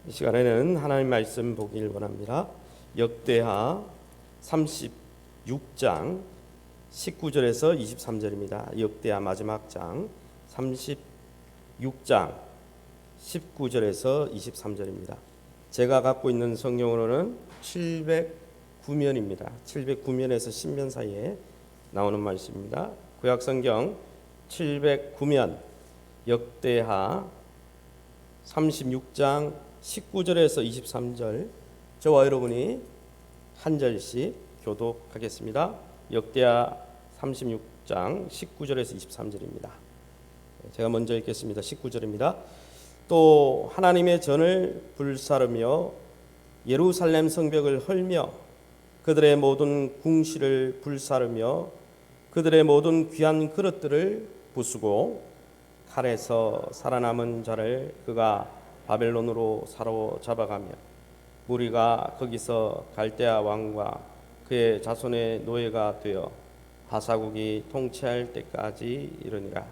이 시간에는 하나님 말씀 보기를 원합니다. 역대하 36장 19절에서 23절입니다. 역대하 마지막 장 36장 19절에서 23절입니다. 제가 갖고 있는 성경으로는 709면입니다. 709면에서 10면 사이에 나오는 말씀입니다. 구약 성경 709면 역대하 36장 19절에서 23절 저와 여러분이 한 절씩 교독하겠습니다. 역대하 36장 19절에서 23절입니다. 제가 먼저 읽겠습니다. 19절입니다. 또 하나님의 전을 불사르며 예루살렘 성벽을 헐며 그들의 모든 궁시를 불사르며 그들의 모든 귀한 그릇들을 부수고 칼에서 살아남은 자를 그가 바벨론으로 사로잡아가며 무리가 거기서 갈대아 왕과 그의 자손의 노예가 되어 바사국이 통치할 때까지 이르니라.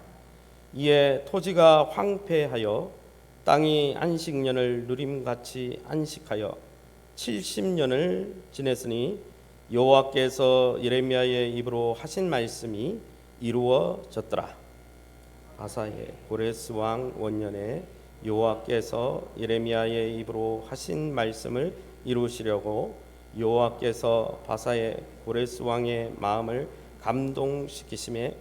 이에 토지가 황폐하여 땅이 안식년을 누림같이 안식하여 70년을 지냈으니 여호와께서 예레미야의 입으로 하신 말씀이 이루어졌더라. 바사의 고레스 왕 원년에 여호와께서 예레미야의 입으로 하신 말씀을 이루시려고 여호와께서 바사의 고레스 왕의 마음을 감동시키심에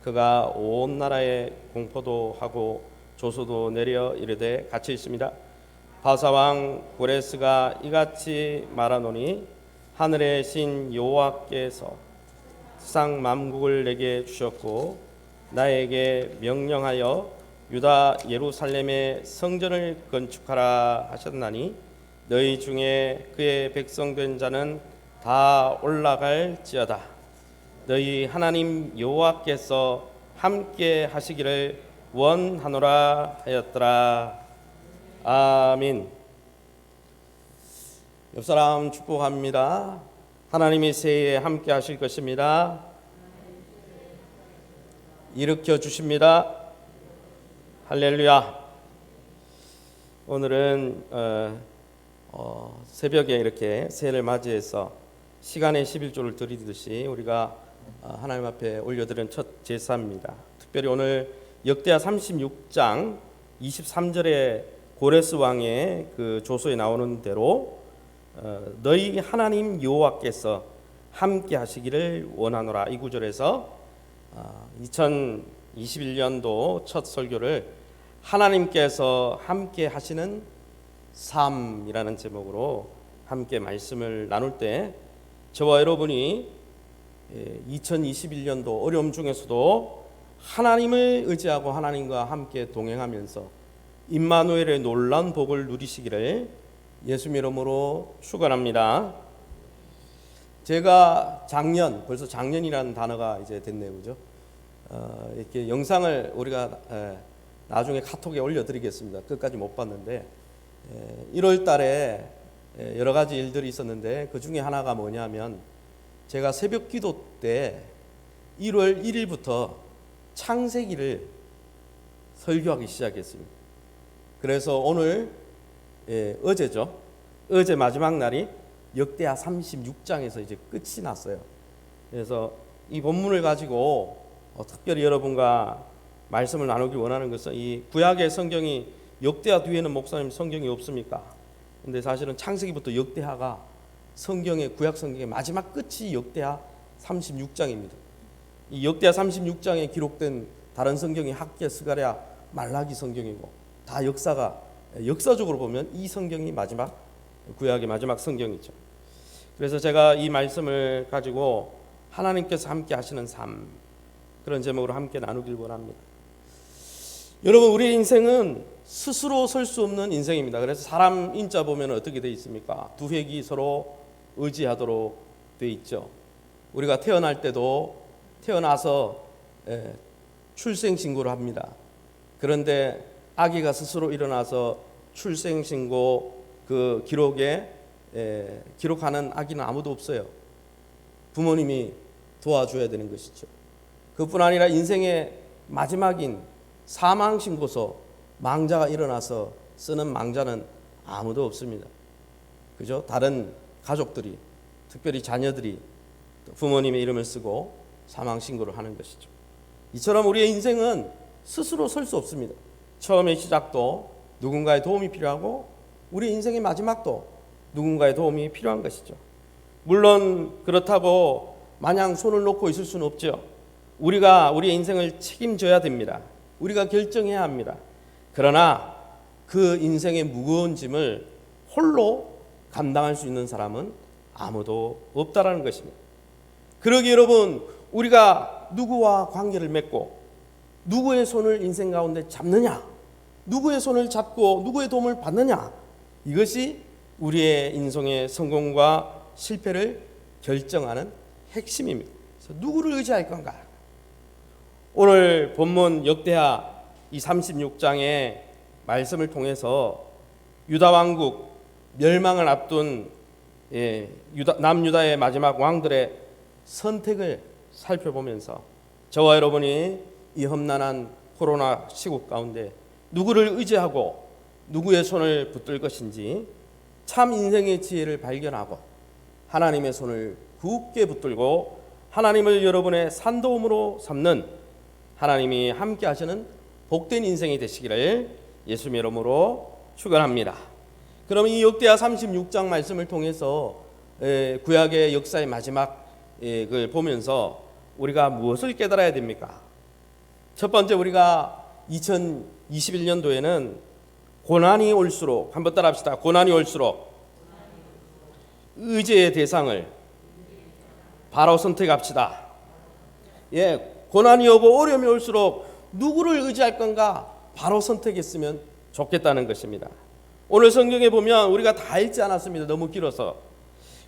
그가 온 나라에 공포도 하고 조소도 내려 이르되 같이 있습니다. 바사 왕 고레스가 이같이 말하노니 하늘의 신 여호와께서 세상 만국을 내게 주셨고 나에게 명령하여 유다 예루살렘의 성전을 건축하라 하셨나니 너희 중에 그의 백성된 자는 다 올라갈지어다. 너희 하나님 여호와께서 함께 하시기를 원하노라 하였더라. 아멘. 옆 사람 축복합니다. 하나님이 새해에 함께 하실 것입니다. 일으켜 주십니다. 할렐루야. 오늘은 새벽에 이렇게 새해를 맞이해서 시간의 11조를 드리듯이 우리가 하나님 앞에 올려드린 첫 제사입니다. 특별히 오늘 역대하 36장 23절에 고레스 왕의 그 조서에 나오는 대로 너희 하나님 여호와께서 함께 하시기를 원하노라. 이 구절에서 2021년도 첫 설교를 하나님께서 함께 하시는 삶이라는 제목으로 함께 말씀을 나눌 때 저와 여러분이 2021년도 어려움 중에서도 하나님을 의지하고 하나님과 함께 동행하면서 임마누엘의 놀라운 복을 누리시기를 예수님 이름으로 축원합니다. 제가 벌써 작년이라는 단어가 이제 됐네요, 그죠? 이렇게 영상을 우리가 나중에 카톡에 올려드리겠습니다. 끝까지 못 봤는데 1월 달에 여러 가지 일들이 있었는데 그 중에 하나가 뭐냐면 제가 새벽 기도 때 1월 1일부터 창세기를 설교하기 시작했습니다. 그래서 오늘 어제죠. 어제 마지막 날이 역대하 36장에서 이제 끝이 났어요. 그래서 이 본문을 가지고 특별히 여러분과 말씀을 나누기 원하는 것은 이 구약의 성경이 역대하 뒤에는 목사님 성경이 없습니까? 근데 사실은 창세기부터 역대하가 성경의 구약 성경의 마지막 끝이 역대하 36장입니다. 이 역대하 36장에 기록된 다른 성경이 학개, 스가랴, 말라기 성경이고 다 역사적으로 보면 이 성경이 마지막 구약의 마지막 성경이죠. 그래서 제가 이 말씀을 가지고 하나님께서 함께 하시는 삶 그런 제목으로 함께 나누길 원합니다. 여러분, 우리 인생은 스스로 설 수 없는 인생입니다. 그래서 사람 인자 보면 어떻게 돼 있습니까? 두 획이 서로 의지하도록 돼 있죠. 우리가 태어날 때도 태어나서 출생신고를 합니다. 그런데 아기가 스스로 일어나서 출생신고 그 기록에 기록하는 아기는 아무도 없어요. 부모님이 도와줘야 되는 것이죠. 그뿐 아니라 인생의 마지막인 사망신고서 망자가 일어나서 쓰는 망자는 아무도 없습니다. 그죠? 다른 가족들이, 특별히 자녀들이 부모님의 이름을 쓰고 사망 신고를 하는 것이죠. 이처럼 우리의 인생은 스스로 설 수 없습니다. 처음의 시작도 누군가의 도움이 필요하고 우리 인생의 마지막도 누군가의 도움이 필요한 것이죠. 물론 그렇다고 마냥 손을 놓고 있을 수는 없죠. 우리가 우리의 인생을 책임져야 됩니다. 우리가 결정해야 합니다. 그러나 그 인생의 무거운 짐을 홀로 감당할 수 있는 사람은 아무도 없다라는 것입니다. 그러기에 여러분, 우리가 누구와 관계를 맺고 누구의 손을 인생 가운데 잡느냐, 누구의 손을 잡고 누구의 도움을 받느냐, 이것이 우리의 인생의 성공과 실패를 결정하는 핵심입니다. 그래서 누구를 의지할 건가? 오늘 본문 역대하 이 36장의 말씀을 통해서 유다 왕국 멸망을 앞둔 남유다의 마지막 왕들의 선택을 살펴보면서 저와 여러분이 이 험난한 코로나 시국 가운데 누구를 의지하고 누구의 손을 붙들 것인지 참 인생의 지혜를 발견하고 하나님의 손을 굳게 붙들고 하나님을 여러분의 산도움으로 삼는 하나님이 함께 하시는 복된 인생이 되시기를 예수님의 이름으로 축원합니다. 그럼 이 역대하 36장 말씀을 통해서 구약의 역사의 마지막 을 보면서 우리가 무엇을 깨달아야 됩니까? 첫 번째, 우리가 2021년도에는 고난이 올수록, 한번 따라합시다. 고난이 올수록 의지의 대상을 바로 선택합시다. 고난이 오고 어려움이 올수록 누구를 의지할 건가 바로 선택했으면 좋겠다는 것입니다. 오늘 성경에 보면 우리가 다 읽지 않았습니다. 너무 길어서.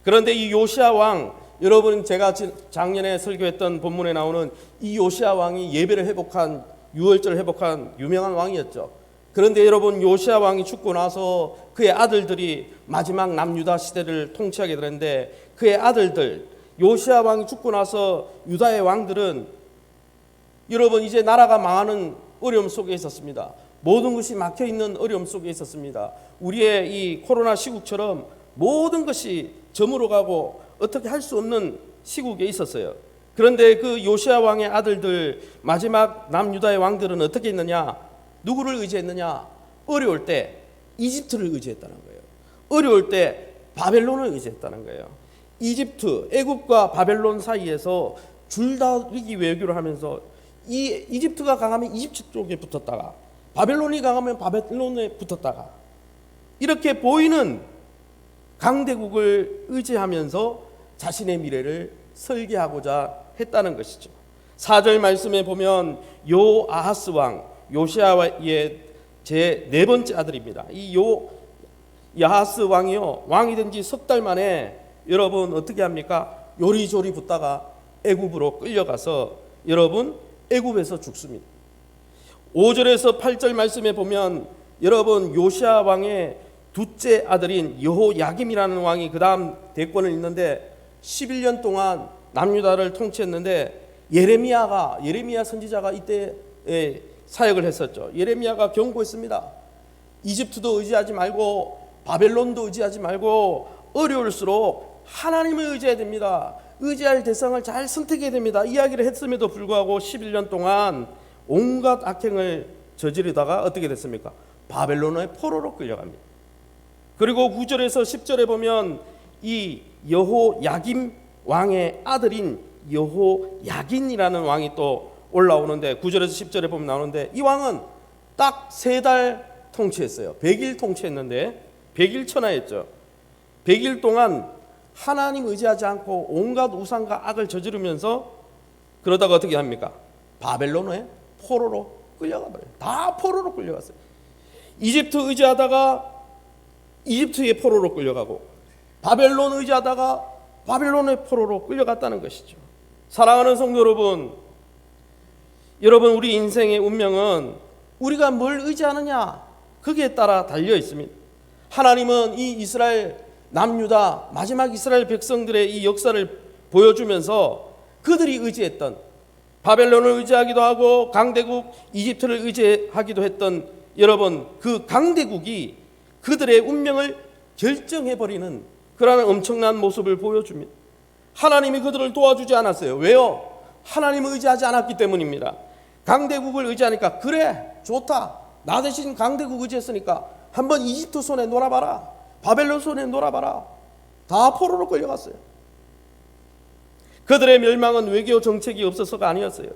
그런데 이 요시야 왕, 여러분 제가 작년에 설교했던 본문에 나오는 이 요시야 왕이 예배를 회복한, 유월절을 회복한 유명한 왕이었죠. 그런데 여러분, 요시야 왕이 죽고 나서 그의 아들들이 마지막 남유다 시대를 통치하게 되는데, 그의 아들들, 요시야 왕이 죽고 나서 유다의 왕들은 여러분 이제 나라가 망하는 어려움 속에 있었습니다. 모든 것이 막혀있는 어려움 속에 있었습니다. 우리의 이 코로나 시국처럼 모든 것이 저물어 가고 어떻게 할 수 없는 시국에 있었어요. 그런데 그 요시야 왕의 아들들, 마지막 남유다의 왕들은 어떻게 했느냐? 누구를 의지했느냐? 어려울 때 이집트를 의지했다는 거예요. 어려울 때 바벨론을 의지했다는 거예요. 이집트, 애굽과 바벨론 사이에서 줄다리기 외교를 하면서 이 이집트가 강하면 이집트 쪽에 붙었다가 바벨론이 강하면 바벨론에 붙었다가 이렇게 보이는 강대국을 의지하면서 자신의 미래를 설계하고자 했다는 것이죠. 4절 말씀에 보면 요아하스 왕, 요시야의 제 네 번째 아들입니다. 이 요아하스 왕이요, 왕이 된 지 석 달 만에 여러분 어떻게 합니까? 요리조리 붙다가 애굽으로 끌려가서 여러분 애굽에서 죽습니다. 5절에서 8절 말씀에 보면 여러분 요시야 왕의 둘째 아들인 여호야김이라는 왕이 그 다음 대권을 잇는데 11년 동안 남유다를 통치했는데 예레미야 선지자가 이때 사역을 했었죠. 예레미야가 경고했습니다. 이집트도 의지하지 말고 바벨론도 의지하지 말고 어려울수록 하나님을 의지해야 됩니다. 의지할 대상을 잘 선택해야 됩니다. 이야기를 했음에도 불구하고 11년 동안 온갖 악행을 저지르다가 어떻게 됐습니까? 바벨론의 포로로 끌려갑니다. 그리고 9절에서 10절에 보면 이 여호야김 왕의 아들인 여호야긴이라는 왕이 또 올라오는데 9절에서 10절에 보면 나오는데 이 왕은 딱 3달 통치했어요. 100일 통치했는데 100일 천하였죠. 100일 동안 하나님 의지하지 않고 온갖 우상과 악을 저지르면서 그러다가 어떻게 합니까? 바벨론의 포로로 끌려가 버려요. 다 포로로 끌려갔어요. 이집트 의지하다가 이집트의 포로로 끌려가고 바벨론 의지하다가 바벨론의 포로로 끌려갔다는 것이죠. 사랑하는 성도 여러분 우리 인생의 운명은 우리가 뭘 의지하느냐 거기에 따라 달려 있습니다. 하나님은 이 이스라엘 남유다 마지막 이스라엘 백성들의 이 역사를 보여주면서 그들이 의지했던 바벨론을 의지하기도 하고 강대국 이집트를 의지하기도 했던 여러분 그 강대국이 그들의 운명을 결정해버리는 그러한 엄청난 모습을 보여줍니다. 하나님이 그들을 도와주지 않았어요. 왜요? 하나님을 의지하지 않았기 때문입니다. 강대국을 의지하니까 그래 좋다, 나 대신 강대국 의지했으니까 한번 이집트 손에 놀아봐라, 바벨론 손에 놀아봐라. 다 포로로 끌려갔어요. 그들의 멸망은 외교 정책이 없어서가 아니었어요.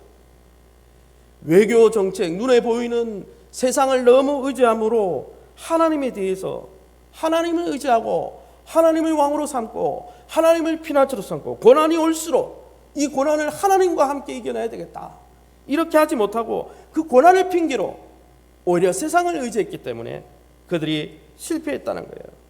외교 정책, 눈에 보이는 세상을 너무 의지함으로 하나님에 대해서 하나님을 의지하고 하나님을 왕으로 삼고 하나님을 피난처로 삼고 고난이 올수록 이 고난을 하나님과 함께 이겨내야 되겠다, 이렇게 하지 못하고 그 고난을 핑계로 오히려 세상을 의지했기 때문에 그들이 실패했다는 거예요.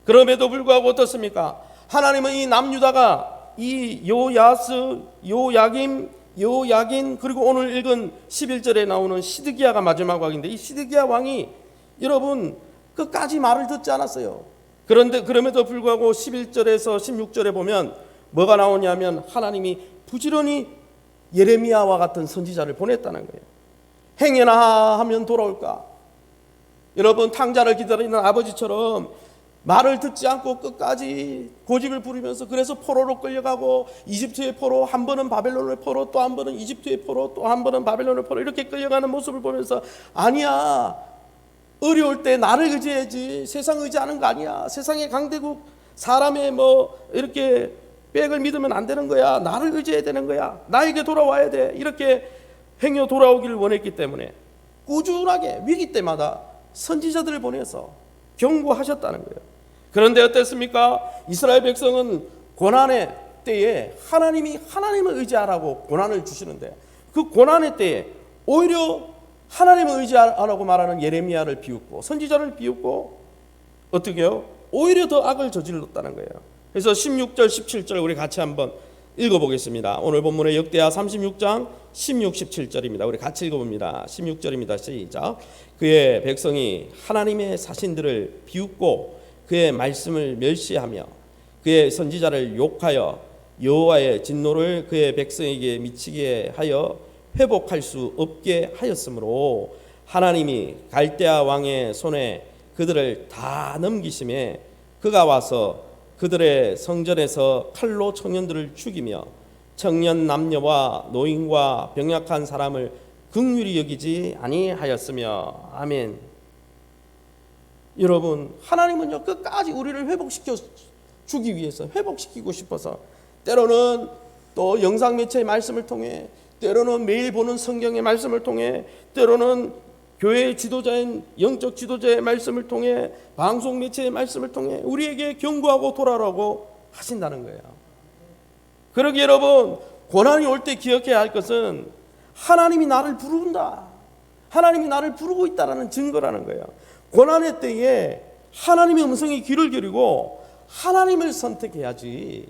그럼에도 불구하고 어떻습니까? 하나님은 이 남유다가 이 요야스, 요야김, 요야긴, 그리고 오늘 읽은 11절에 나오는 시드기야가 마지막 왕인데, 이 시드기야 왕이 여러분 끝까지 말을 듣지 않았어요. 그런데 그럼에도 불구하고 11절에서 16절에 보면 뭐가 나오냐면 하나님이 부지런히 예레미야와 같은 선지자를 보냈다는 거예요. 행여나 하면 돌아올까? 여러분 탕자를 기다리는 아버지처럼 말을 듣지 않고 끝까지 고집을 부리면서, 그래서 포로로 끌려가고 이집트의 포로, 한 번은 바벨론의 포로, 또 한 번은 이집트의 포로, 또 한 번은 바벨론의 포로, 이렇게 끌려가는 모습을 보면서 아니야, 어려울 때 나를 의지해야지, 세상 의지하는 거 아니야, 세상의 강대국 사람의 뭐 이렇게 백을 믿으면 안 되는 거야, 나를 의지해야 되는 거야, 나에게 돌아와야 돼, 이렇게 행여 돌아오기를 원했기 때문에 꾸준하게 위기 때마다 선지자들을 보내서 경고하셨다는 거예요. 그런데 어땠습니까? 이스라엘 백성은 고난의 때에 하나님을 의지하라고 고난을 주시는데, 그 고난의 때에 오히려 하나님을 의지하라고 말하는 예레미야를 비웃고 선지자를 비웃고 어떻게 해요? 오히려 더 악을 저질렀다는 거예요. 그래서 16절 17절 우리 같이 한번 읽어보겠습니다. 오늘 본문의 역대하 36장 16, 17절입니다. 우리 같이 읽어봅니다. 16절입니다. 시작. 그의 백성이 하나님의 사신들을 비웃고 그의 말씀을 멸시하며 그의 선지자를 욕하여 여호와의 진노를 그의 백성에게 미치게 하여 회복할 수 없게 하였으므로 하나님이 갈대아 왕의 손에 그들을 다 넘기심에 그가 와서 그들의 성전에서 칼로 청년들을 죽이며 청년 남녀와 노인과 병약한 사람을 긍휼히 여기지 아니하였으며. 아멘. 여러분 하나님은요 끝까지 우리를 회복시켜 주기 위해서, 회복시키고 싶어서 때로는 또 영상 매체의 말씀을 통해, 때로는 매일 보는 성경의 말씀을 통해, 때로는 교회 지도자인 영적 지도자의 말씀을 통해, 방송 매체의 말씀을 통해 우리에게 경고하고 돌아오라고 하신다는 거예요. 그러기에 여러분 고난이 올 때 기억해야 할 것은 하나님이 나를 부른다, 하나님이 나를 부르고 있다는 증거라는 거예요. 고난의 때에 하나님의 음성이 귀를 기울이고 하나님을 선택해야지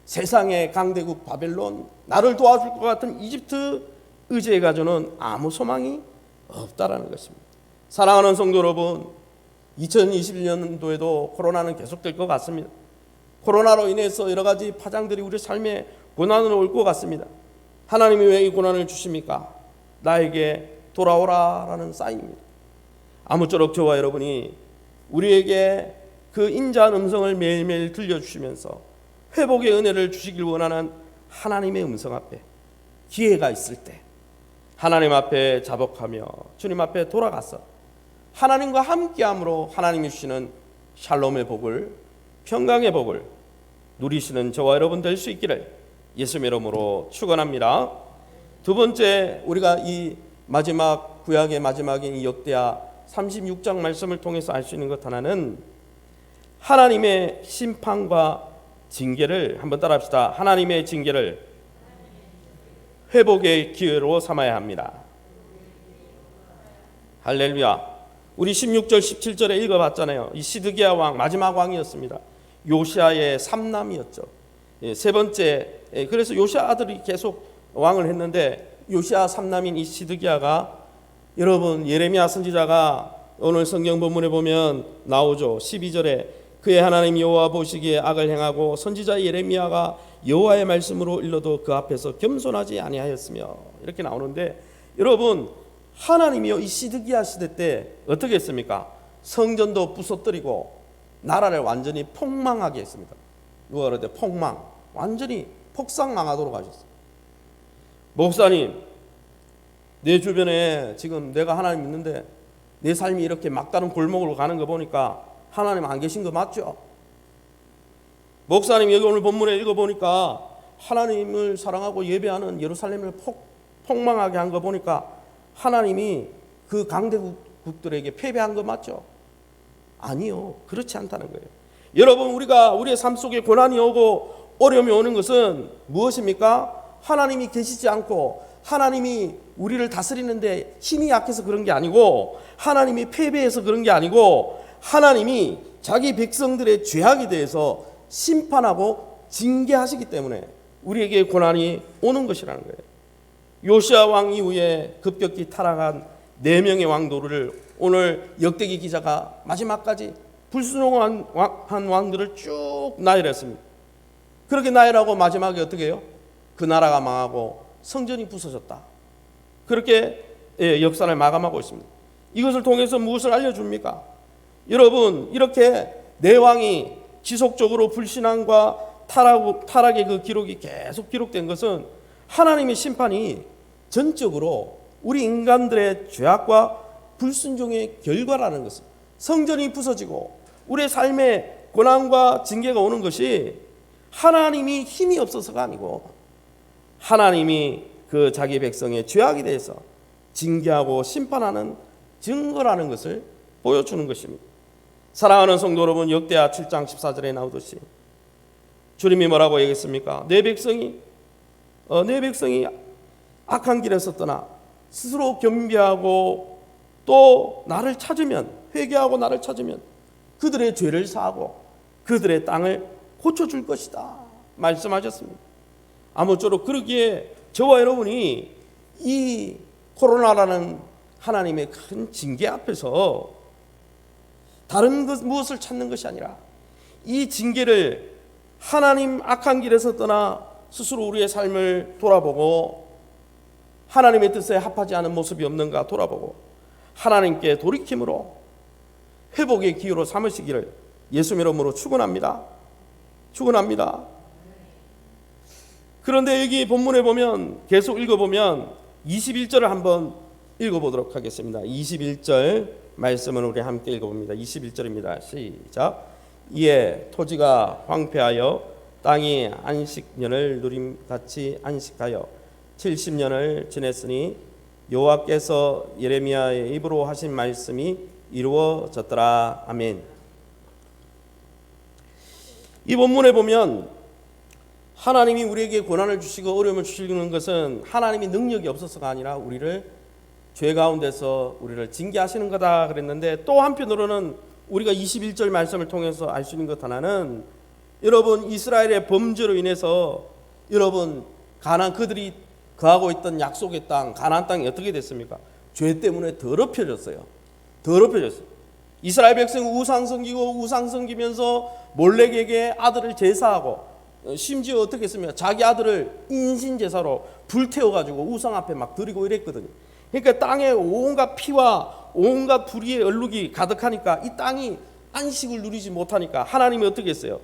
세상의 강대국 바벨론, 나를 도와줄 것 같은 이집트 의지해가지고는 아무 소망이 없다라는 것입니다. 사랑하는 성도 여러분, 2021년도에도 코로나는 계속될 것 같습니다. 코로나로 인해서 여러 가지 파장들이 우리 삶에 고난으로 올 것 같습니다. 하나님이 왜 이 고난을 주십니까? 나에게 돌아오라라는 사인입니다. 아무쪼록 저와 여러분이 우리에게 그 인자한 음성을 매일매일 들려주시면서 회복의 은혜를 주시길 원하는 하나님의 음성 앞에 기회가 있을 때 하나님 앞에 자복하며 주님 앞에 돌아가서 하나님과 함께함으로 하나님이 주시는 샬롬의 복을, 평강의 복을 누리시는 저와 여러분 될 수 있기를 예수님의 이름으로 축원합니다. 두 번째, 우리가 이 마지막 구약의 마지막인 이 역대하 36장 말씀을 통해서 알 수 있는 것 하나는 하나님의 심판과 징계를 한번 따라합시다. 하나님의 징계를 회복의 기회로 삼아야 합니다. 할렐루야. 우리 16절 17절에 읽어봤잖아요. 이 시드기야 왕 마지막 왕이었습니다. 요시아의 삼남이었죠. 세 번째, 그래서 요시아 아들이 계속 왕을 했는데 요시아 삼남인 이 시드기야가, 여러분 예레미야 선지자가 오늘 성경 본문에 보면 나오죠. 12절에 그의 하나님 여호와 보시기에 악을 행하고 선지자 예레미야가 여호와의 말씀으로 일러도 그 앞에서 겸손하지 아니하였으며, 이렇게 나오는데 여러분 하나님이요 이 시드기야 시대 때 어떻게 했습니까? 성전도 부숴뜨리고 나라를 완전히 폭망하게 했습니다. 누가 그럴 때 폭망, 완전히 폭삭망하도록 하셨어요. 목사님, 내 주변에 지금 내가 하나님 믿는데 내 삶이 이렇게 막다른 골목으로 가는 거 보니까 하나님 안 계신 거 맞죠? 목사님, 여기 오늘 본문에 읽어보니까 하나님을 사랑하고 예배하는 예루살렘을 폭망하게 한 거 보니까 하나님이 그 강대국들에게 패배한 거 맞죠? 아니요, 그렇지 않다는 거예요. 여러분, 우리의 삶 속에 고난이 오고 어려움이 오는 것은 무엇입니까? 하나님이 계시지 않고 하나님이 우리를 다스리는데 힘이 약해서 그런 게 아니고, 하나님이 패배해서 그런 게 아니고, 하나님이 자기 백성들의 죄악에 대해서 심판하고 징계하시기 때문에 우리에게 고난이 오는 것이라는 거예요. 요시아 왕 이후에 급격히 타락한 4명의 왕도를 오늘 역대기 기자가 마지막까지 불순종한 왕들을 쭉 나열했습니다. 그렇게 나열하고 마지막에 어떻게 해요? 그 나라가 망하고 성전이 부서졌다. 그렇게 역사를 마감하고 있습니다. 이것을 통해서 무엇을 알려줍니까? 여러분, 이렇게 네 왕이 지속적으로 불신앙과 타락의 그 기록이 계속 기록된 것은 하나님의 심판이 전적으로 우리 인간들의 죄악과 불순종의 결과라는 것은, 성전이 부서지고 우리의 삶에 고난과 징계가 오는 것이 하나님이 힘이 없어서가 아니고 하나님이 그 자기 백성의 죄악에 대해서 징계하고 심판하는 증거라는 것을 보여주는 것입니다. 사랑하는 성도 여러분, 역대하 7장 14절에 나오듯이 주님이 뭐라고 얘기했습니까? 내 백성이 악한 길에서 떠나 스스로 겸비하고 또 나를 찾으면, 회개하고 나를 찾으면 그들의 죄를 사하고 그들의 땅을 고쳐줄 것이다 말씀하셨습니다. 아무쪼록 그러기에 저와 여러분이 이 코로나라는 하나님의 큰 징계 앞에서 다른 것 무엇을 찾는 것이 아니라 이 징계를 하나님 악한 길에서 떠나 스스로 우리의 삶을 돌아보고 하나님의 뜻에 합하지 않은 모습이 없는가 돌아보고 하나님께 돌이킴으로 회복의 기회로 삼으시기를 예수 이름으로 축원합니다. 그런데 여기 본문에 보면, 계속 읽어보면 21절을 한번 읽어보도록 하겠습니다. 21절 말씀을 우리 함께 읽어봅니다. 21절입니다. 시작. 이에 토지가 황폐하여 땅이 안식년을 누림같이 안식하여 70년을 지냈으니 여호와께서 예레미야의 입으로 하신 말씀이 이루어졌더라. 아멘. 이 본문에 보면 하나님이 우리에게 고난을 주시고 어려움을 주시는 것은 하나님이 능력이 없어서가 아니라 우리를 죄 가운데서 우리를 징계하시는 거다 그랬는데, 또 한편으로는 우리가 21절 말씀을 통해서 알 수 있는 것 하나는, 여러분, 이스라엘의 범죄로 인해서 여러분 그들이 거하고 있던 약속의 땅, 가나안 땅이 어떻게 됐습니까? 죄 때문에 더럽혀졌어요. 이스라엘 백성이 우상 섬기면서 몰렉에게 아들을 제사하고, 심지어 어떻게 했습니까? 자기 아들을 인신제사로 불태워가지고 우상 앞에 막 드리고 이랬거든요. 그러니까 땅에 온갖 피와 온갖 불의의 얼룩이 가득하니까 이 땅이 안식을 누리지 못하니까 하나님이 어떻게 했어요?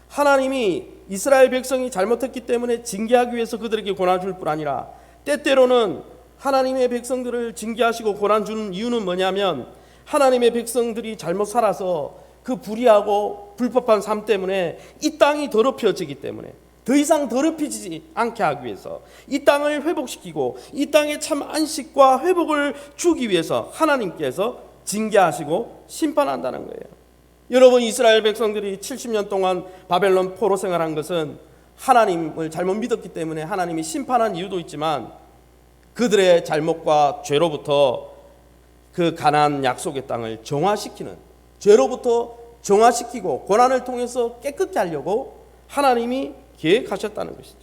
하나님이 이스라엘 백성이 잘못했기 때문에 징계하기 위해서 그들에게 고난 줄 뿐 아니라, 때때로는 하나님의 백성들을 징계하시고 고난 주는 이유는 뭐냐면, 하나님의 백성들이 잘못 살아서 그 불의하고 불법한 삶 때문에 이 땅이 더럽혀지기 때문에 더 이상 더럽히지 않게 하기 위해서 이 땅을 회복시키고 이 땅에 참 안식과 회복을 주기 위해서 하나님께서 징계하시고 심판한다는 거예요. 여러분, 이스라엘 백성들이 70년 동안 바벨론 포로 생활한 것은 하나님을 잘못 믿었기 때문에 하나님이 심판한 이유도 있지만, 그들의 잘못과 죄로부터 그 가나안 약속의 땅을 정화시키는, 죄로부터 정화시키고 고난을 통해서 깨끗게 하려고 하나님이 계획하셨다는 것이죠.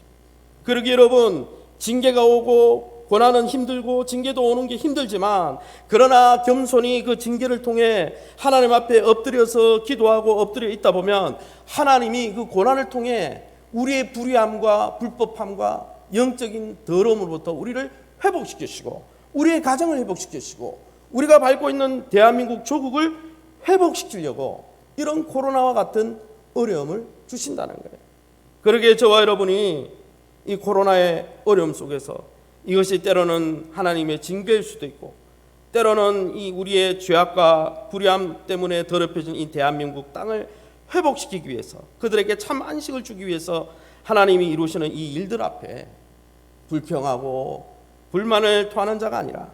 그러기에 여러분, 징계가 오고 고난은 힘들고 징계도 오는 게 힘들지만, 그러나 겸손히 그 징계를 통해 하나님 앞에 엎드려서 기도하고 엎드려 있다 보면 하나님이 그 고난을 통해 우리의 불의함과 불법함과 영적인 더러움으로부터 우리를 회복시키시고 우리의 가정을 회복시키시고 우리가 밟고 있는 대한민국 조국을 회복시키려고 이런 코로나와 같은 어려움을 주신다는 거예요. 그러기에 저와 여러분이 이 코로나의 어려움 속에서 이것이 때로는 하나님의 징계일 수도 있고, 때로는 이 우리의 죄악과 불의함 때문에 더럽혀진 이 대한민국 땅을 회복시키기 위해서, 그들에게 참 안식을 주기 위해서 하나님이 이루시는 이 일들 앞에 불평하고 불만을 토하는 자가 아니라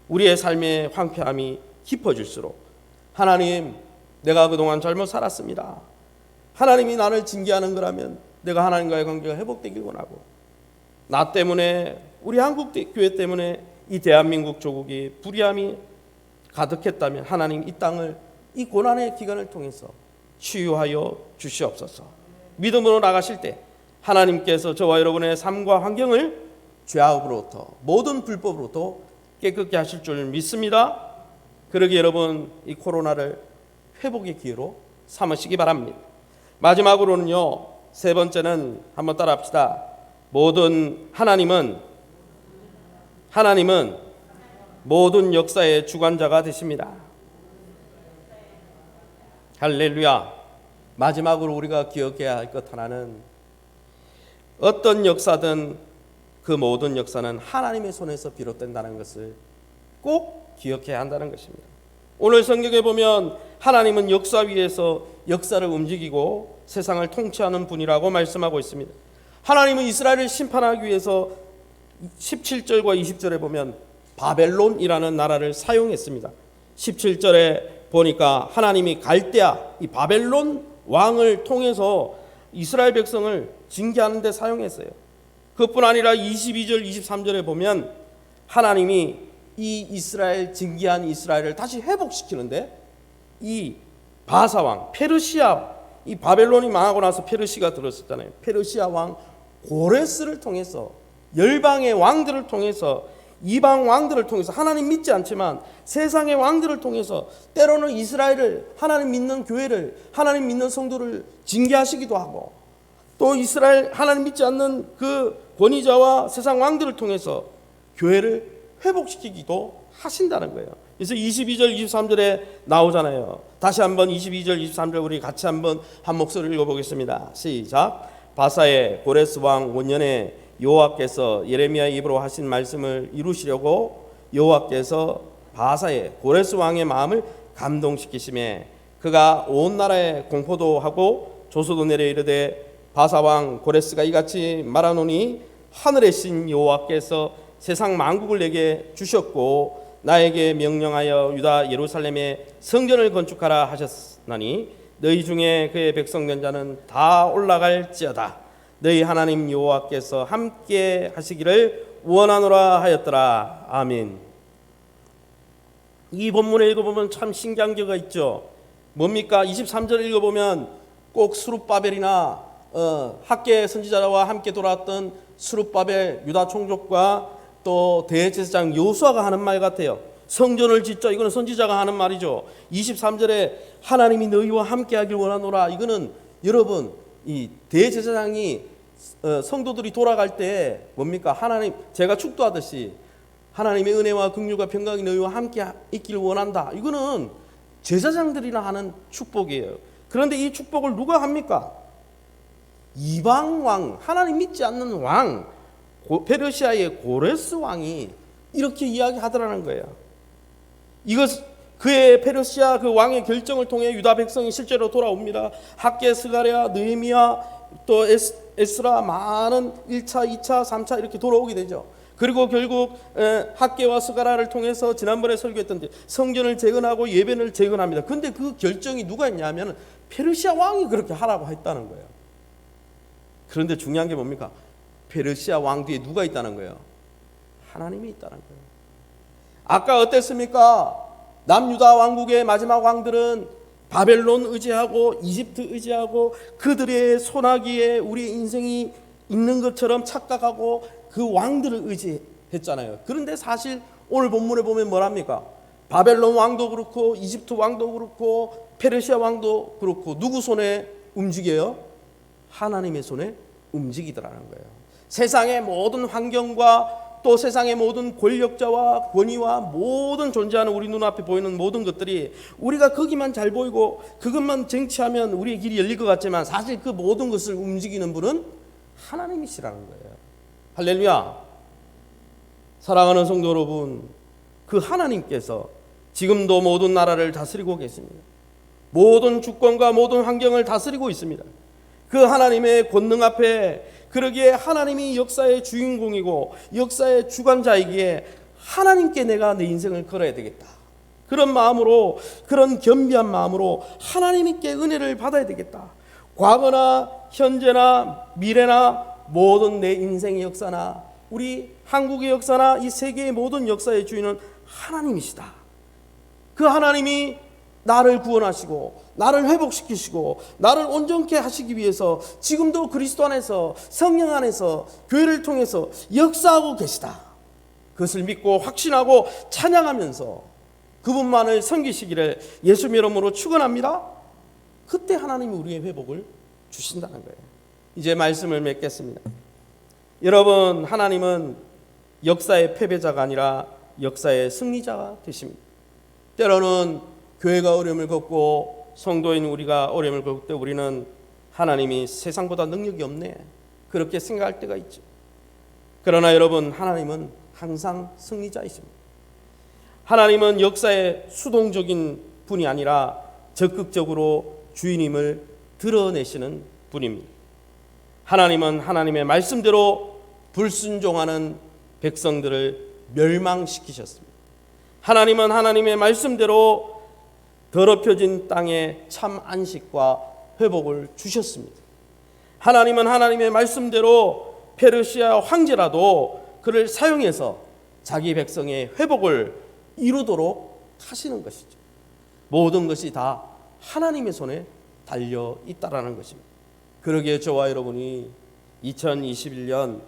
우리의 삶의 황폐함이 깊어질수록 하나님, 내가 그동안 잘못 살았습니다. 하나님이 나를 징계하는 거라면 내가 하나님과의 관계가 회복되길 원하고, 나 때문에, 우리 한국 교회 때문에 이 대한민국 조국이 불의함이 가득했다면 하나님 이 땅을 이 고난의 기간을 통해서 치유하여 주시옵소서. 믿음으로 나가실 때 하나님께서 저와 여러분의 삶과 환경을 죄악으로부터, 모든 불법으로부터 깨끗게 하실 줄 믿습니다. 그러기에 여러분, 이 코로나를 회복의 기회로 삼으시기 바랍니다. 마지막으로는요, 세 번째는 한번 따라 합시다. 하나님은 모든 역사의 주관자가 되십니다. 할렐루야. 마지막으로 우리가 기억해야 할 것 하나는, 어떤 역사든 그 모든 역사는 하나님의 손에서 비롯된다는 것을 꼭 기억해야 한다는 것입니다. 오늘 성경에 보면 하나님은 역사 위에서 역사를 움직이고 세상을 통치하는 분이라고 말씀하고 있습니다. 하나님은 이스라엘을 심판하기 위해서 17절과 20절에 보면 바벨론이라는 나라를 사용했습니다. 17절에 보니까 하나님이 갈대아, 이 바벨론 왕을 통해서 이스라엘 백성을 징계하는 데 사용했어요. 그뿐 아니라 22절, 23절에 보면 하나님이 이 징계한 이스라엘을 다시 회복시키는데, 이 바사왕, 페르시아, 이 바벨론이 망하고 나서 페르시아가 들었었잖아요. 페르시아 왕 고레스를 통해서, 열방의 왕들을 통해서, 이방 왕들을 통해서, 하나님 믿지 않지만 세상의 왕들을 통해서 때로는 이스라엘을, 하나님 믿는 교회를, 하나님 믿는 성도를 징계하시기도 하고, 또 이스라엘 하나님 믿지 않는 그 권위자와 세상 왕들을 통해서 교회를 회복시키기도 하신다는 거예요. 그래서 22절 23절에 나오잖아요. 다시 한번 22절 23절 우리 같이 한번 한 목소리를 읽어보겠습니다. 시작. 바사의 고레스 왕 원년에 여호와께서 예레미야의 입으로 하신 말씀을 이루시려고 여호와께서 바사의 고레스 왕의 마음을 감동시키심에 그가 온 나라에 공포도 하고 조소도 내려 이르되, 바사 왕 고레스가 이같이 말하노니 하늘의 신 여호와께서 세상 만국을 내게 주셨고 나에게 명령하여 유다 예루살렘에 성전을 건축하라 하셨나니 너희 중에 그의 백성 된 자는 다 올라갈지어다. 너희 하나님 여호와께서 함께 하시기를 원하노라 하였더라. 아멘. 이 본문을 읽어보면 참 신기한 게가 있죠. 뭡니까? 23절을 읽어보면 꼭 스룹바벨이나 학계 선지자와 함께 돌아왔던 스룹바벨 유다 총독과 또 대제사장 여호수아가 하는 말 같아요. 성전을 짓자, 이거는 선지자가 하는 말이죠. 23절에 하나님이 너희와 함께 하길 원하노라, 이거는 여러분 이 대제사장이 성도들이 돌아갈 때 뭡니까? 하나님, 제가 축도하듯이 하나님의 은혜와 긍휼과 평강이 너희와 함께 있기를 원한다, 이거는 제사장들이나 하는 축복이에요. 그런데 이 축복을 누가 합니까? 이방 왕, 하나님 믿지 않는 왕, 페르시아의 고레스 왕이 이렇게 이야기하더라는 거예요. 이것, 그의 페르시아 그 왕의 결정을 통해 유다 백성이 실제로 돌아옵니다. 학계, 스가랴, 느헤미야, 또 에스라, 많은 1차, 2차, 3차 이렇게 돌아오게 되죠. 그리고 결국 학계와 스가랴를 통해서 지난번에 설교했던 성전을 재건하고 예배를 재건합니다. 근데 그 결정이 누가 했냐면 페르시아 왕이 그렇게 하라고 했다는 거예요. 그런데 중요한 게 뭡니까? 페르시아 왕 뒤에 누가 있다는 거예요? 하나님이 있다는 거예요. 아까 어땠습니까? 남유다 왕국의 마지막 왕들은 바벨론 의지하고 이집트 의지하고 그들의 손아귀에 우리 인생이 있는 것처럼 착각하고 그 왕들을 의지했잖아요. 그런데 사실 오늘 본문에 보면 뭐랍니까? 바벨론 왕도 그렇고 이집트 왕도 그렇고 페르시아 왕도 그렇고 누구 손에 움직여요? 하나님의 손에 움직이더라는 거예요. 세상의 모든 환경과 또 세상의 모든 권력자와 권위와 모든 존재하는 우리 눈앞에 보이는 모든 것들이 우리가 거기만 잘 보이고 그것만 쟁취하면 우리의 길이 열릴 것 같지만 사실 그 모든 것을 움직이는 분은 하나님이시라는 거예요. 할렐루야. 사랑하는 성도 여러분, 그 하나님께서 지금도 모든 나라를 다스리고 계십니다. 모든 주권과 모든 환경을 다스리고 있습니다. 그 하나님의 권능 앞에, 그러기에 하나님이 역사의 주인공이고 역사의 주관자이기에 하나님께 내가 내 인생을 걸어야 되겠다. 그런 마음으로, 그런 겸비한 마음으로 하나님께 은혜를 받아야 되겠다. 과거나 현재나 미래나 모든 내 인생의 역사나 우리 한국의 역사나 이 세계의 모든 역사의 주인은 하나님이시다. 그 하나님이 나를 구원하시고 나를 회복시키시고 나를 온전케 하시기 위해서 지금도 그리스도 안에서, 성령 안에서, 교회를 통해서 역사하고 계시다. 그것을 믿고 확신하고 찬양하면서 그분만을 섬기시기를 예수님 이름으로 축원합니다. 그때 하나님이 우리의 회복을 주신다는 거예요. 이제 말씀을 맺겠습니다. 여러분, 하나님은 역사의 패배자가 아니라 역사의 승리자가 되십니다. 때로는 교회가 어려움을 겪고 성도인 우리가 어려움을 겪을 때 우리는 하나님이 세상보다 능력이 없네, 그렇게 생각할 때가 있죠. 그러나 여러분, 하나님은 항상 승리자이십니다. 하나님은 역사의 수동적인 분이 아니라 적극적으로 주인임을 드러내시는 분입니다. 하나님은 하나님의 말씀대로 불순종하는 백성들을 멸망시키셨습니다. 하나님은 하나님의 말씀대로 더럽혀진 땅에 참 안식과 회복을 주셨습니다. 하나님은 하나님의 말씀대로 페르시아 황제라도 그를 사용해서 자기 백성의 회복을 이루도록 하시는 것이죠. 모든 것이 다 하나님의 손에 달려 있다라는 것입니다. 그러기에 저와 여러분이 2021년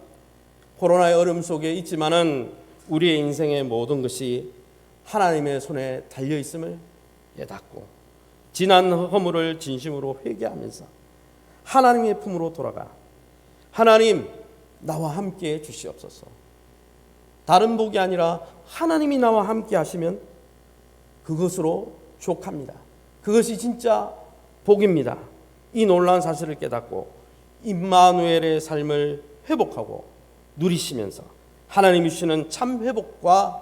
코로나의 어려움 속에 있지만은 우리의 인생의 모든 것이 하나님의 손에 달려 있음을 깨닫고 지난 허물을 진심으로 회개하면서 하나님의 품으로 돌아가 하나님, 나와 함께 주시옵소서. 다른 복이 아니라 하나님이 나와 함께 하시면 그것으로 족합니다. 그것이 진짜 복입니다. 이 놀라운 사실을 깨닫고 임마누엘의 삶을 회복하고 누리시면서 하나님이 주시는 참 회복과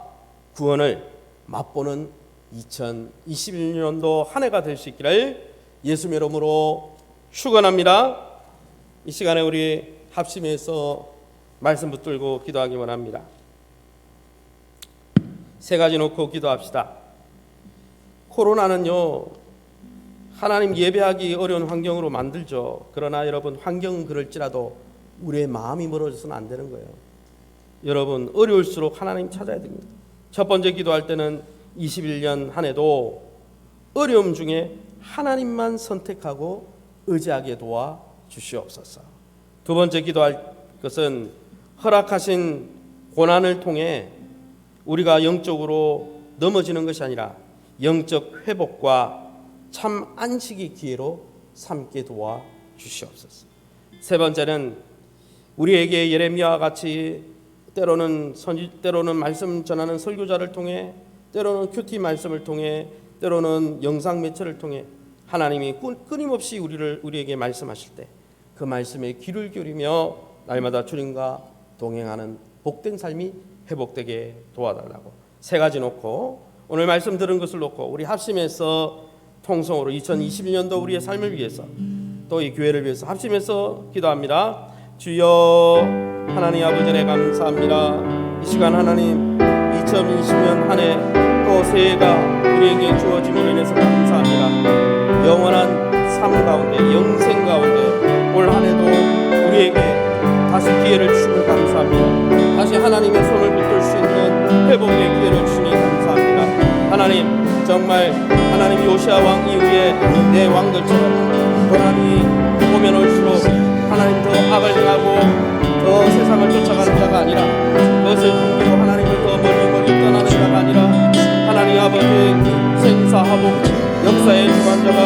구원을 맛보는 2021년도 한 해가 될 수 있기를 예수님의 이름으로 축원합니다. 이 시간에 우리 합심해서 말씀 붙들고 기도하기 원합니다. 세 가지 놓고 기도합시다. 코로나는요, 하나님 예배하기 어려운 환경으로 만들죠. 그러나 여러분, 환경은 그럴지라도 우리의 마음이 멀어져서는 안 되는 거예요. 여러분, 어려울수록 하나님 찾아야 됩니다. 첫 번째 기도할 때는 21년 한 해도 어려움 중에 하나님만 선택하고 의지하게 도와 주시옵소서. 두 번째 기도할 것은 허락하신 고난을 통해 우리가 영적으로 넘어지는 것이 아니라 영적 회복과 참 안식의 기회로 삼게 도와 주시옵소서. 세 번째는 우리에게 예레미야와 같이 때로는 말씀 전하는 설교자를 통해, 때로는 큐티 말씀을 통해, 때로는 영상 매체를 통해 하나님이 끊임없이 우리에게 말씀하실 때 그 말씀에 귀를 기울이며 날마다 주님과 동행하는 복된 삶이 회복되게 도와달라고 세 가지 놓고, 오늘 말씀 들은 것을 놓고 우리 합심해서 통성으로 2021년도 우리의 삶을 위해서 또 이 교회를 위해서 합심해서 기도합니다. 주여 하나님 아버지, 네 감사합니다. 이 시간 하나님 2020년 한 해 또 새해가 우리에게 주어짐으로 인해서 감사합니다. 영원한 삶 가운데, 영생 가운데 올 한 해도 우리에게 다시 기회를 주시고 감사합니다. 다시 하나님의 손을 붙들 수 있는 회복의 기회를 주시니 감사합니다. 하나님, 정말 하나님 요시아 왕 이후에 내 왕들처럼 고난이 오면 올수록 하나님 더 악을 행하고 더 세상을 쫓아가는 자가 아니라, 그것을 숨기고 하나님을 더 멀리 떠나는 자가 아니라 하나님 아버지의 생사하복 역사의 주관자가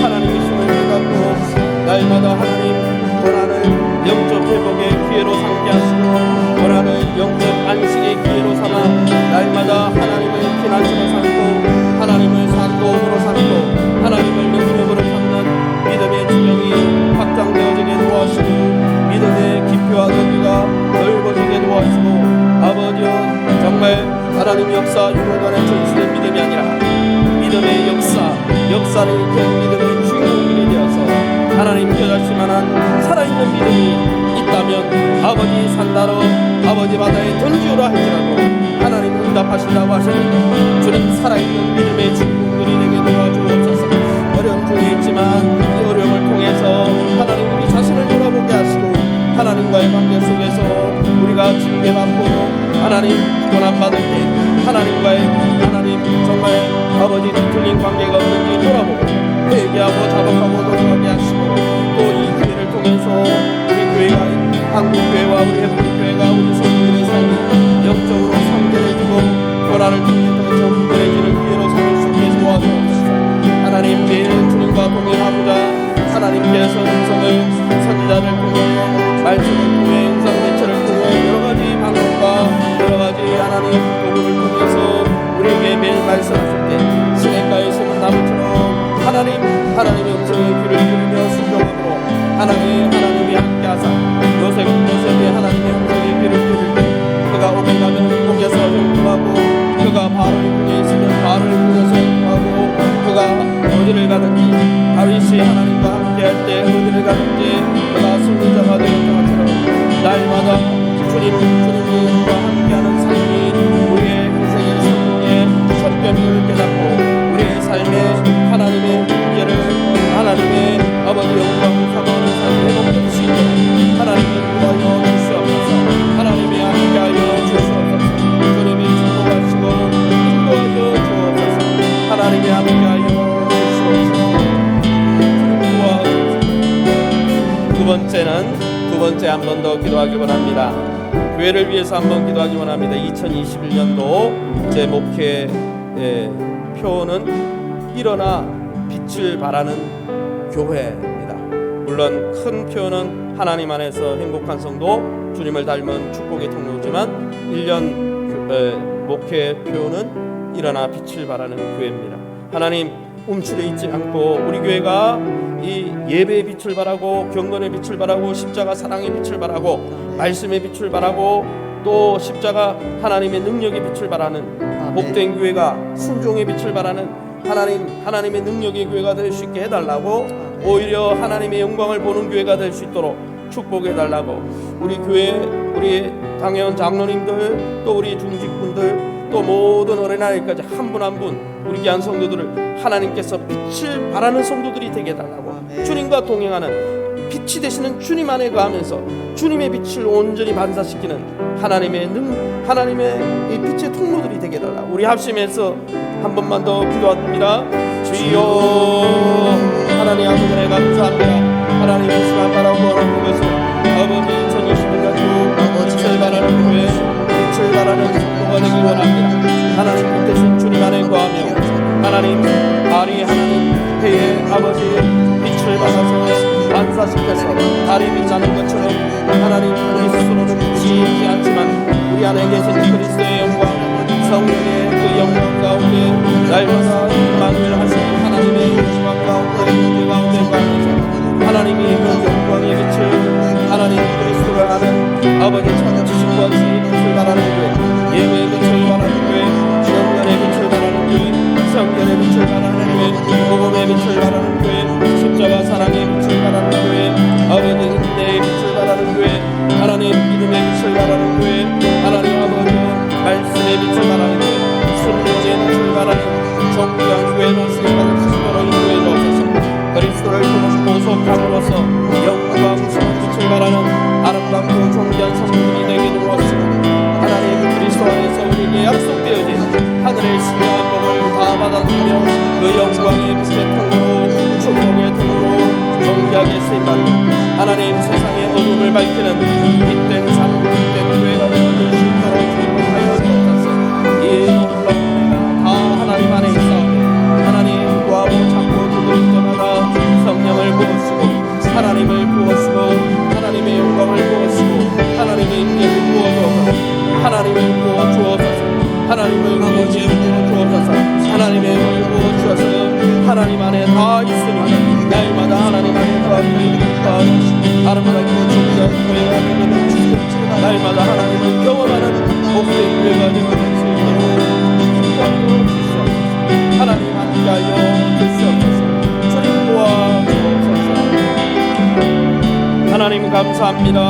하나님이심을 깨닫고 날마다 하나님 고난을 영적 회복의 기회로 삼게 하시고 원하는 영적 안식의 기회로 삼아 날마다 하나님을 피난처로 삼고 하나님을 산도으로 삼고 하나님을 능력으로 삼는 믿음의 지경이 확장되어지게 도와주시고 믿음의 깊이와 넓이가 넓어지게 도와주시고 아버지여 정말 하나님 역사 유물관에 전시된 믿음이 아니라 믿음의 역사를 일으키는 믿음의 주인공이 되어서 하나님 깨닫을만한 살아있는 믿음이 있다면 아버지 산다로 아버지 바다에 던지오라 할지라도 하나님 응답하신다고 하셨는데 주님 살아있는 믿음의 주인공들이 되게 도와주옵소서. 어려움 중에 있지만 이 어려움을 통해서 하나님 우리 자신을 돌아보게 하시고 하나님과의 관계 속에서 우리가 징계받고 하나님 고난받을 때 하나님 정말 아버지 뒤틀린 관계가 없는지 돌아보고 회개하고 자복하고 돌아가게 하시고 또 이 기회를 통해서 우리 교회가 한국교회와 우리 해물교회가 우리 성도들의 삶이 영적으로 성결해지고 변화를 통해서 정결해지는 기회로 삼을 수 있게 도와주옵소서. 하나님 매일 주님과 동행하고자 하나님께서 음성을 선지자를 통해 말씀을 통해 영상 매체를 통해 여러가지 방법과 여러가지 하나님 도구를 통해서 우리에게 매일 말씀하실 때 시냇가에 숨은 나무처럼 하나님의 음성에 귀를 기울이며 순종함으로 하나님이 함께하사 요셉이 하나님의 음성에 귀를 기울일 때 그가 오게 가면 북에서 용통하고 그가 바로의 궁에 있으면 바로의 궁에서 용통하고 그가 어디를 가든지 다윗이 하나님과 함께할 때 어디를 가든지 그가 승리자가 되었던 것처럼 날마다 주님과 함께하는 삶이 우리의 인생의 성공의 첫견을 깨닫고 우리의 삶에 하나님의 문제를 하나님의 아버지 영광을 사모하는 삶을 회복될 수 있도록 하나님의 인도하여 주시옵소서. 하나님의 함께하여 주시옵소서. 주님이 축복하시고 인도하여 주옵소서. 하나님의 함께하여 주시옵소서. 두 번째 한 번 더 기도하기 원합니다. 교회를 위해서 한번 기도하기 원합니다. 2021년도 제 목회 표는 일어나 빛을 발하는 교회입니다. 물론 큰 표는 하나님 안에서 행복한 성도, 주님을 닮은 축복의 통로지만 1년 목회 표는 일어나 빛을 발하는 교회입니다. 하나님 움츠려 있지 않고 우리 교회가 이 예배의 빛을 발하고 경건의 빛을 발하고 십자가 사랑의 빛을 발하고 말씀의 빛을 발하고 또 십자가 하나님의 능력의 빛을 발하는 복된 교회가 순종의 빛을 발하는 하나님의 능력의 교회가 될 수 있게 해달라고 오히려 하나님의 영광을 보는 교회가 될 수 있도록 축복해달라고 우리 교회 우리 당연 장로님들 또 우리 중직분들 또 모든 어린아이까지 한 분 한 분 우리 귀한 성도들을 하나님께서 빛을 발하는 성도들이 되게 해달라고 주님과 동행하는 빛이 되시는 주님 안에 거하면서 주님의 빛을 온전히 반사시키는 하나님의 이 빛의 통로들이 되게 해달라고 우리 합심해서 한 번만 더 기도합니다. 주여 하나님 아버지 감사합니다. 하나님 이 시간 바라고 원하는 것은 아버지 2021년도 빛을 발하는 교회 빛을 발하는 성도가 되길 원합니다. 하나님 빛 대신 주님 안에 거하며 하나님 달이 하나님 해에 아버지 빛을 받아서 반사시켜서 달이 빛나는 것처럼 하나님 우리 스스로는 빛이 있지 않지만 우리 안에 계신 그리스도의 영광 성령의 그 영광 가운데 날마다 임만을 하시는 하나님의 영광 가운데 문제 가운데 가면서 하나님이 그 영광의 빛을 하나님 그리스도를 아는 아버지 천지신과 주의 빛을 바라는 교회 예배의 빛을 바라는 교회 영광의 빛을 바라는 교회 성결의 빛을 바라는 교회 복음의 빛을 바라는 교회 십자가 사랑의 빛을 바라는 교회 아버지 은혜의 빛을 바라는 교회 하나님 믿음의 빛을 바라는 교회 하나님 아버지 말씀의 빛을 바라는 교회 순종의 빛을 바라는 정부한 교회로 쓰임받을 수 있도록 인도해 주옵소서. 그리스도를 보속함으로써 영광스러운 빛을 바라는 아름답고 존귀한 성도들이 되게 도와주시고 하나님 그리스도 안에서 우리에게 약속되어진 하늘의 신령한 복을 다 받아들며 그 영광의 빛의 통로로 축복의 통로로 존귀하게 쓰임받는 하나님 세상의 어둠을 밝히는 빛된 삶 빛된 교회가 되어줄 수 있도록 축복하여 주옵소서. 이 놀라운 우리가 다 하나님 안에 있사오니 하나님 구하고 찾고 두드릴 때마다 성령을 부으시고 하나님을 부으시고 하나님의 영광을 하나님 안에 다 있으니 날마다 하나님 안에 다 있으니 하나님과 교회가 되는 주시옵소서. 날마다 하나님을 경험하는 복된 교회가 되는 수 있도록 주시옵소서. 하나님 함께하여 주시옵소서. 주님 도와주옵소서. 하나님 감사합니다.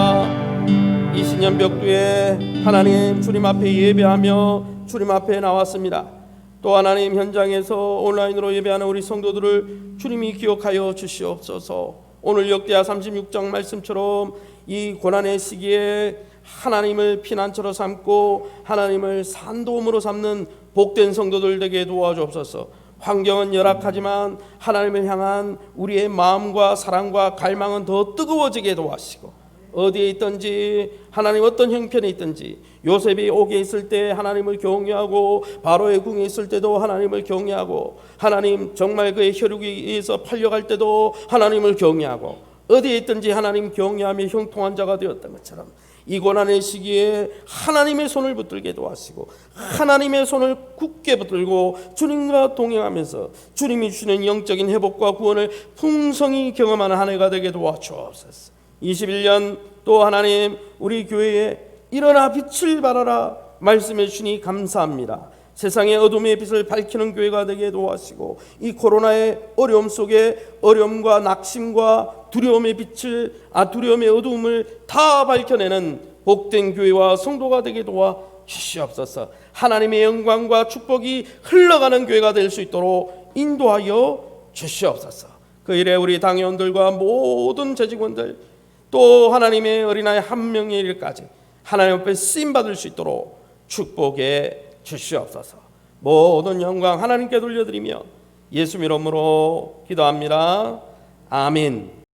이 신년 벽두에 하나님 주님 앞에 예배하며 주님 앞에 나왔습니다. 또 하나님 현장에서 온라인으로 예배하는 우리 성도들을 주님이 기억하여 주시옵소서. 오늘 역대하 36장 말씀처럼 이 고난의 시기에 하나님을 피난처로 삼고 하나님을 산도움으로 삼는 복된 성도들 되게 도와주옵소서. 환경은 열악하지만 하나님을 향한 우리의 마음과 사랑과 갈망은 더 뜨거워지게 도와주시고, 어디에 있든지 하나님 어떤 형편에 있든지 요셉이 옥에 있을 때 하나님을 경외하고 바로의 궁에 있을 때도 하나님을 경외하고, 하나님 정말 그의 혈육에 의해서 팔려갈 때도 하나님을 경외하고, 어디에 있든지 하나님 경외하며 형통한 자가 되었던 것처럼 이 고난의 시기에 하나님의 손을 붙들게 도와주시고 하나님의 손을 굳게 붙들고 주님과 동행하면서 주님이 주시는 영적인 회복과 구원을 풍성히 경험하는 한 해가 되게 도와주옵소서. 21년 또 하나님 우리 교회에 일어나 빛을 발하라 말씀해 주시니 감사합니다. 세상의 어둠의 빛을 밝히는 교회가 되게 도와주시고 이 코로나의 어려움 속에 어려움과 낙심과 두려움의 빛을 두려움의 어둠을 다 밝혀내는 복된 교회와 성도가 되게 도와 주시옵소서. 하나님의 영광과 축복이 흘러가는 교회가 될 수 있도록 인도하여 주시옵소서. 그 일에 우리 당회원들과 모든 재직원들 또 하나님의 어린아이 한 명의 일까지 하나님 앞에 쓰임 받을 수 있도록 축복해 주시옵소서. 모든 영광 하나님께 돌려드리며 예수 이름으로 기도합니다. 아멘.